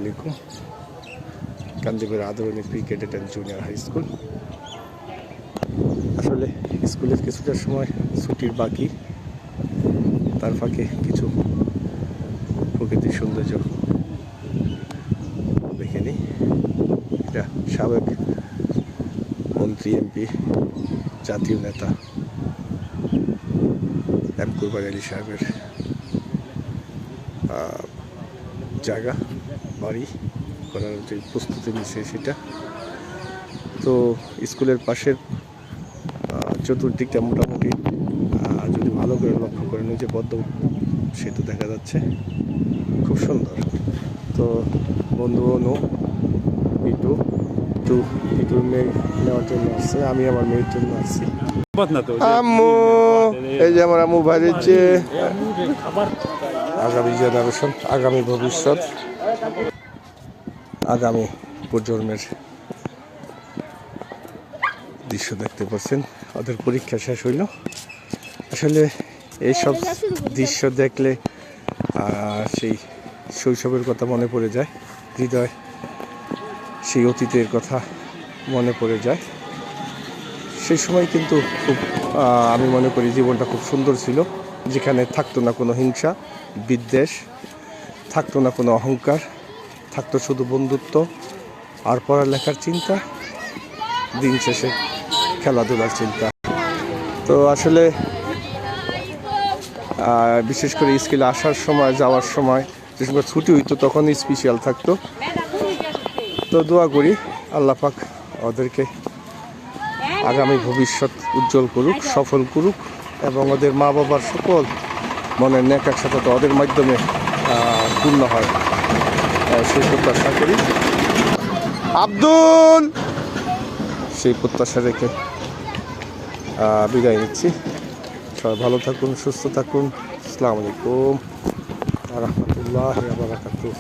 আলাইকুম। Kanjipur Adarani pre cadet and junior high school. আসলে স্কুলের কিছুটা সময় ছুটির বাকি, তার ফাঁকে কিছু প্রকৃতির সৌন্দর্য দেখে নিই। এটা সাবেক মন্ত্রী, এমপি, জাতীয় নেতা এম কুরবানী আলী সাহেবের জায়গা, বাড়ি করার যে প্রস্তুতি নিচ্ছে সেটা। তো স্কুলের পাশের চতুর্দিকটা মোটামুটি যদি ভালো করে লক্ষ্য করেন, যে পদ্ম সেতু দেখা যাচ্ছে, খুব সুন্দর। তো বন্ধু অনু ইটুর মেয়ে নেওয়ার জন্য আসছে, আমি আমার মেয়ের জন্য আসছি। আম্মু, এই যে আমার আম্মু বাড়ির যে আগামী জেনারেশন, আগামী ভবিষ্যৎ, আগামী প্রজন্মের দৃশ্য দেখতে পাচ্ছেন। ওদের পরীক্ষা শেষ হইল। আসলে এইসব দৃশ্য দেখলে সেই শৈশবের কথা মনে পড়ে যায়, হৃদয় সেই অতীতের কথা মনে পড়ে যায়। সেই সময় কিন্তু খুব আমি মনে করি জীবনটা খুব সুন্দর ছিল, যেখানে থাকতো না কোনো হিংসা বিদ্বেষ, থাকতো না কোনো অহংকার, থাকতো শুধু বন্ধুত্ব আর পড়ালেখার চিন্তা, দিন শেষে খেলাধুলার চিন্তা। তো আসলে বিশেষ করে স্কুলে আসার সময়, যাওয়ার সময় যে সময় ছুটি হইতো তখন স্পেশাল থাকতো। তো দোয়া করি আল্লাহ পাক ওদেরকে আগামী ভবিষ্যৎ উজ্জ্বল করুক, সফল করুক, এবং ওদের মা বাবার সকল মনের নেক একসাথে তো ওদের মাধ্যমে পূর্ণ হয়, সেই প্রত্যাশা করি। আব্দুল, সেই প্রত্যাশা রেখে বিদায় নিচ্ছি। সবাই ভালো থাকুন, সুস্থ থাকুন। আসসালামু আলাইকুম ওয়া রাহমাতুল্লাহি ওয়া বারাকাতুহু।